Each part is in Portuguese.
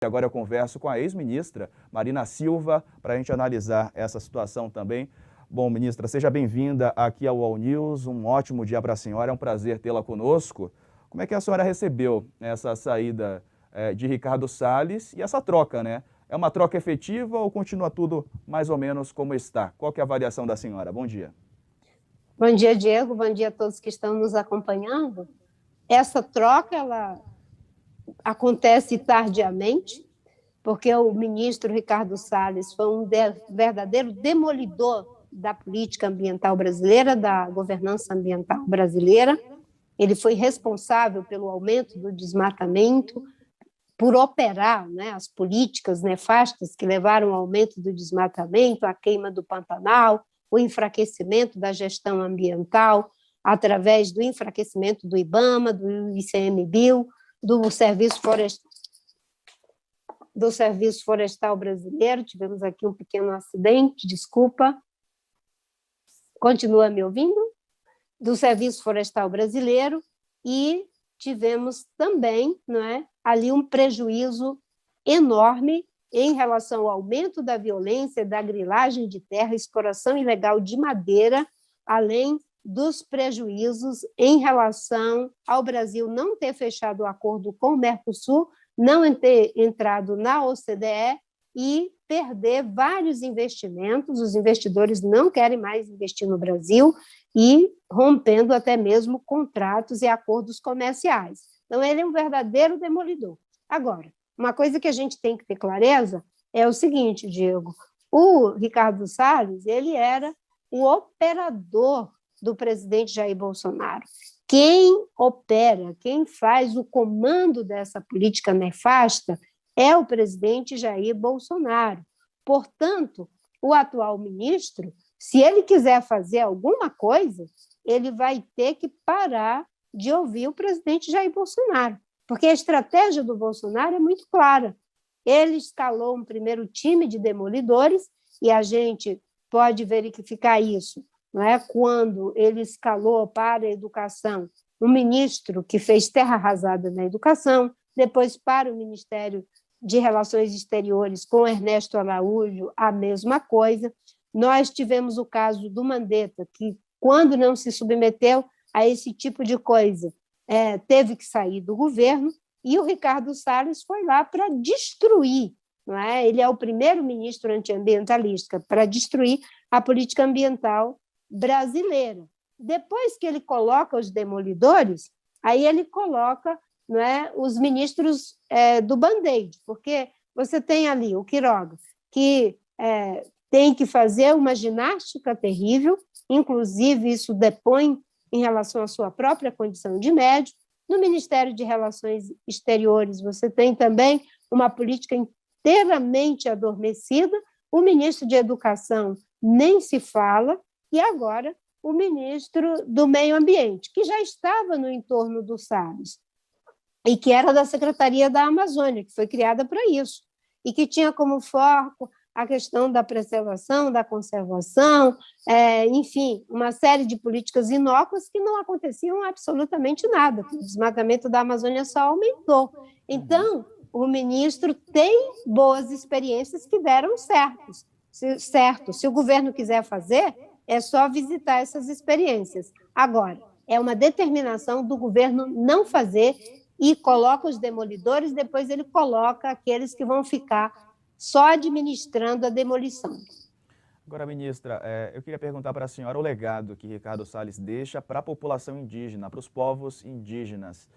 Agora eu converso com a ex-ministra Marina Silva para a gente analisar essa situação também. Bom, ministra, seja bem-vinda aqui ao UOL News. Um ótimo dia para a senhora, é um prazer tê-la conosco. Como é que a senhora recebeu essa saída de Ricardo Salles e essa troca, né? É uma troca efetiva ou continua tudo mais ou menos como está? Qual que é a avaliação da senhora? Bom dia. Bom dia, Diego. Bom dia a todos que estão nos acompanhando. Essa troca, ela acontece tardiamente, porque o ministro Ricardo Salles foi um verdadeiro demolidor da política ambiental brasileira, da governança ambiental brasileira. Ele foi responsável pelo aumento do desmatamento, por operar, né, as políticas nefastas que levaram ao aumento do desmatamento, à queima do Pantanal, o enfraquecimento da gestão ambiental, através do enfraquecimento do IBAMA, do ICMBio, do Serviço Florestal Brasileiro. Tivemos aqui um pequeno acidente, desculpa. Continua me ouvindo? Do Serviço Florestal Brasileiro, e tivemos também, não é, ali um prejuízo enorme em relação ao aumento da violência, da grilagem de terra, exploração ilegal de madeira, além dos prejuízos em relação ao Brasil não ter fechado o acordo com o Mercosul, não ter entrado na OCDE e perder vários investimentos. Os investidores não querem mais investir no Brasil e rompendo até mesmo contratos e acordos comerciais. Então, ele é um verdadeiro demolidor. Agora, uma coisa que a gente tem que ter clareza é o seguinte, Diego: o Ricardo Salles, ele era o operador do presidente Jair Bolsonaro. Quem opera, quem faz o comando dessa política nefasta é o presidente Jair Bolsonaro. Portanto, o atual ministro, se ele quiser fazer alguma coisa, ele vai ter que parar de ouvir o presidente Jair Bolsonaro, porque a estratégia do Bolsonaro é muito clara. Ele escalou um primeiro time de demolidores, e a gente pode verificar isso, não é? Quando ele escalou para a educação um ministro que fez terra arrasada na educação, depois para o Ministério de Relações Exteriores com Ernesto Araújo, a mesma coisa. Nós tivemos o caso do Mandetta, que, quando não se submeteu a esse tipo de coisa, teve que sair do governo, e o Ricardo Salles foi lá para destruir, não é? Ele é o primeiro ministro antiambientalista para destruir a política ambiental brasileira. Depois que ele coloca os demolidores, aí ele coloca, não é, os ministros do Band-Aid, porque você tem ali o Queiroga, que tem que fazer uma ginástica terrível, inclusive isso depõe em relação à sua própria condição de médico. No Ministério de Relações Exteriores, você tem também uma política inteiramente adormecida, o ministro de Educação nem se fala, e agora o ministro do Meio Ambiente, que já estava no entorno do Salles, e que era da Secretaria da Amazônia, que foi criada para isso, e que tinha como foco a questão da preservação, da conservação, enfim, uma série de políticas inócuas que não aconteciam absolutamente nada. O desmatamento da Amazônia só aumentou. Então, o ministro tem boas experiências que deram certo. Se o governo quiser fazer, é só visitar essas experiências. Agora, é uma determinação do governo não fazer, e coloca os demolidores, depois ele coloca aqueles que vão ficar só administrando a demolição. Agora, ministra, eu queria perguntar para a senhora o legado que Ricardo Salles deixa para a população indígena, para os povos indígenas.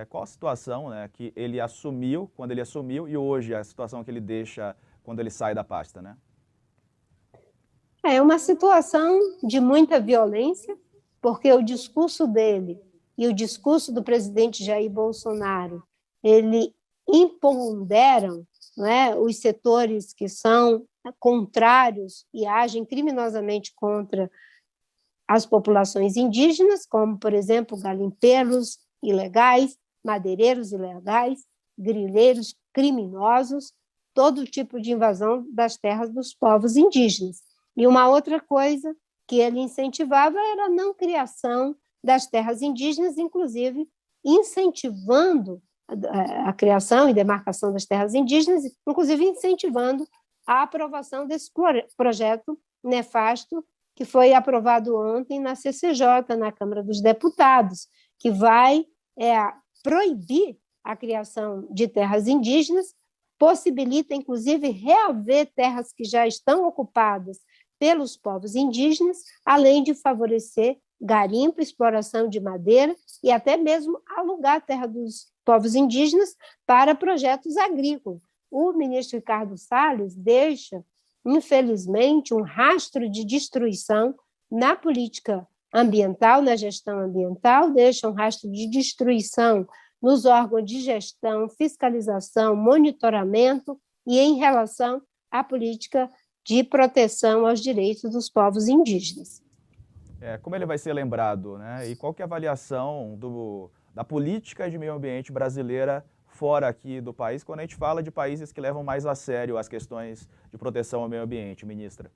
Qual a situação, né, que ele assumiu, quando ele assumiu, e hoje a situação que ele deixa quando ele sai da pasta, né? É uma situação de muita violência, porque o discurso dele e o discurso do presidente Jair Bolsonaro, ele imponderam, não é, os setores que são contrários e agem criminosamente contra as populações indígenas, como, por exemplo, garimpeiros ilegais, madeireiros ilegais, grileiros criminosos, todo tipo de invasão das terras dos povos indígenas. E uma outra coisa que ele incentivava era a não criação das terras indígenas, inclusive incentivando a criação e demarcação das terras indígenas, inclusive incentivando a aprovação desse projeto nefasto que foi aprovado ontem na CCJ, na Câmara dos Deputados, que vai proibir a criação de terras indígenas, possibilita, inclusive, reaver terras que já estão ocupadas pelos povos indígenas, além de favorecer garimpo, exploração de madeira e até mesmo alugar a terra dos povos indígenas para projetos agrícolas. O ministro Ricardo Salles deixa, infelizmente, um rastro de destruição na política ambiental, na gestão ambiental, deixa um rastro de destruição nos órgãos de gestão, fiscalização, monitoramento e em relação à política de proteção aos direitos dos povos indígenas. Como ele vai ser lembrado, né? E qual que é a avaliação da política de meio ambiente brasileira fora aqui do país, quando a gente fala de países que levam mais a sério as questões de proteção ao meio ambiente, ministra?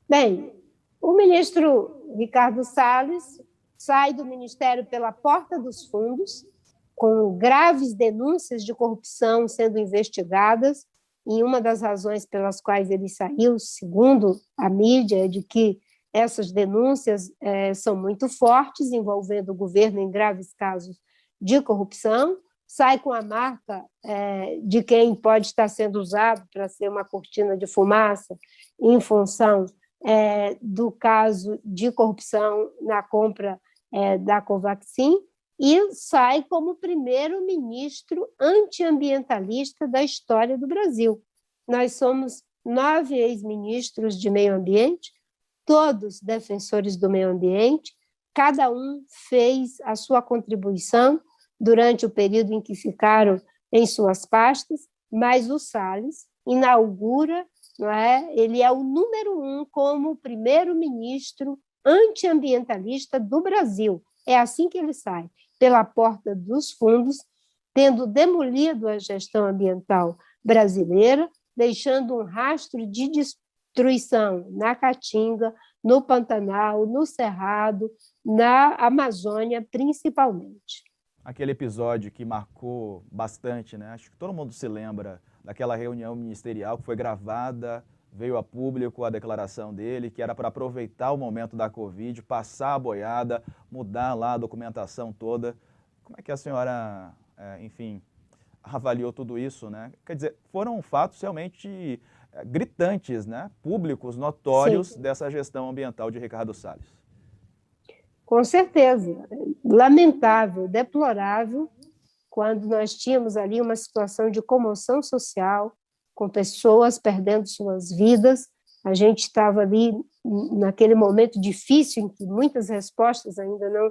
Bem, o ministro Ricardo Salles sai do ministério pela porta dos fundos, com graves denúncias de corrupção sendo investigadas, e uma das razões pelas quais ele saiu, segundo a mídia, é de que essas denúncias são muito fortes, envolvendo o governo em graves casos de corrupção, sai com a marca de quem pode estar sendo usado para ser uma cortina de fumaça em função do caso de corrupção na compra da Covaxin, e sai como primeiro-ministro antiambientalista da história do Brasil. Nós somos 9 ex-ministros de meio ambiente, todos defensores do meio ambiente, cada um fez a sua contribuição durante o período em que ficaram em suas pastas, mas o Salles inaugura, não é? Ele é o número 1 como primeiro-ministro antiambientalista do Brasil. É assim que ele sai, pela porta dos fundos, tendo demolido a gestão ambiental brasileira, deixando um rastro de destruição na Caatinga, no Pantanal, no Cerrado, na Amazônia, principalmente. Aquele episódio que marcou bastante, né? Acho que todo mundo se lembra daquela reunião ministerial que foi gravada, veio a público a declaração dele, que era para aproveitar o momento da Covid, passar a boiada, mudar lá a documentação toda. Como é que a senhora, enfim, avaliou tudo isso, né? Quer dizer, foram fatos realmente gritantes, né? Públicos, notórios. Sim. Dessa gestão ambiental de Ricardo Salles. Com certeza. Lamentável, deplorável, quando nós tínhamos ali uma situação de comoção social, com pessoas perdendo suas vidas. A gente estava ali naquele momento difícil em que muitas respostas ainda não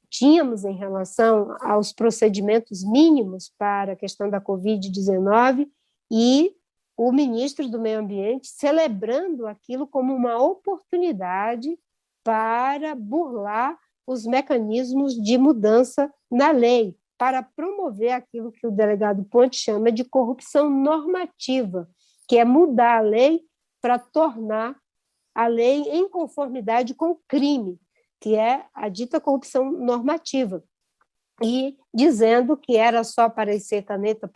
tínhamos em relação aos procedimentos mínimos para a questão da Covid-19, e o ministro do Meio Ambiente celebrando aquilo como uma oportunidade para burlar os mecanismos de mudança na lei, para promover aquilo que o delegado Ponte chama de corrupção normativa, que é mudar a lei para tornar a lei em conformidade com o crime, que é a dita corrupção normativa, e dizendo que era só parecer caneta,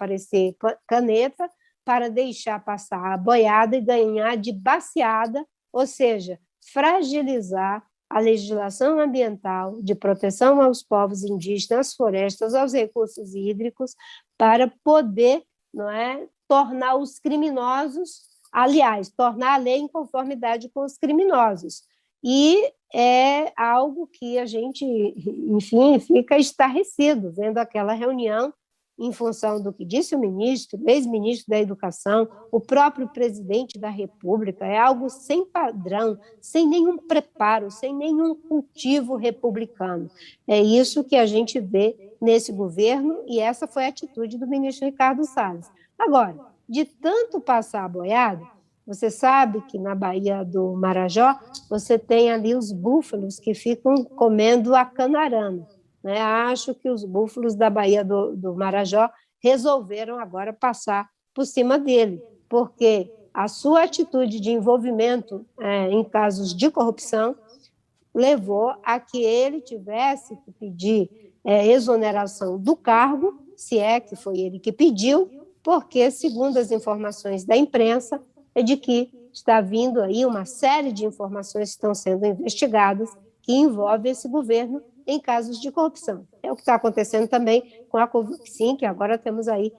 para deixar passar a boiada e ganhar de baseada, ou seja, fragilizar a legislação ambiental de proteção aos povos indígenas, às florestas, aos recursos hídricos, para poder, não é, tornar os criminosos, aliás, tornar a lei em conformidade com os criminosos. E é algo que a gente, enfim, fica estarrecido vendo aquela reunião em função do que disse o ministro, ex-ministro da Educação, o próprio presidente da República. É algo sem padrão, sem nenhum preparo, sem nenhum cultivo republicano. É isso que a gente vê nesse governo, e essa foi a atitude do ministro Ricardo Salles. Agora, de tanto passar a boiada, você sabe que na Baía do Marajó você tem ali os búfalos que ficam comendo a canarana. Né? Acho que os búfalos da Baía do Marajó resolveram agora passar por cima dele, porque a sua atitude de envolvimento em casos de corrupção levou a que ele tivesse que pedir exoneração do cargo, se é que foi ele que pediu, porque, segundo as informações da imprensa, é de que está vindo aí uma série de informações que estão sendo investigadas que envolvem esse governo em casos de corrupção. É o que está acontecendo também com a Covaxin, que agora temos aí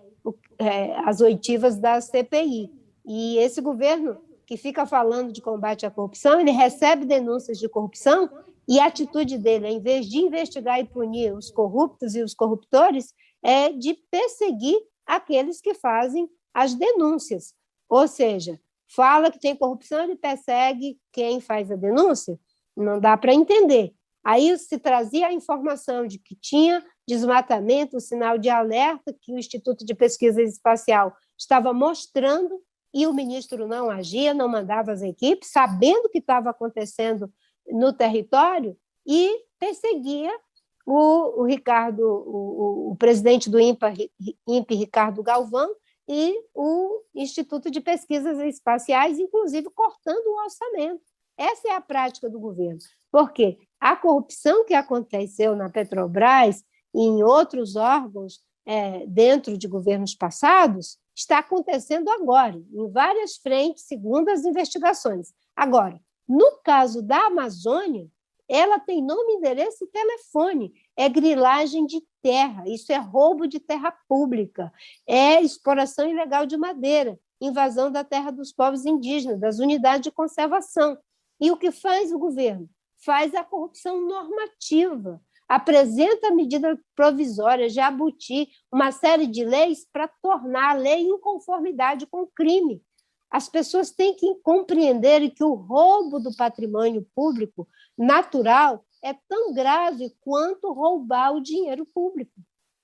as oitivas da CPI. E esse governo que fica falando de combate à corrupção, ele recebe denúncias de corrupção e a atitude dele, em vez de investigar e punir os corruptos e os corruptores, é de perseguir aqueles que fazem as denúncias. Ou seja, fala que tem corrupção, ele persegue quem faz a denúncia? Não dá para entender. Aí se trazia a informação de que tinha desmatamento, o sinal de alerta que o Instituto de Pesquisa Espacial estava mostrando, e o ministro não agia, não mandava as equipes, sabendo o que estava acontecendo no território, e perseguia o presidente do INPE, Ricardo Galvão, e o Instituto de Pesquisas Espaciais, inclusive cortando o orçamento. Essa é a prática do governo. Por quê? A corrupção que aconteceu na Petrobras e em outros órgãos dentro de governos passados está acontecendo agora, em várias frentes, segundo as investigações. Agora, no caso da Amazônia, ela tem nome, endereço e telefone. É grilagem de terra, isso é roubo de terra pública, é exploração ilegal de madeira, invasão da terra dos povos indígenas, das unidades de conservação. E o que faz o governo? Faz a corrupção normativa, apresenta medida provisória, jabuti, uma série de leis para tornar a lei em conformidade com o crime. As pessoas têm que compreender que o roubo do patrimônio público natural é tão grave quanto roubar o dinheiro público.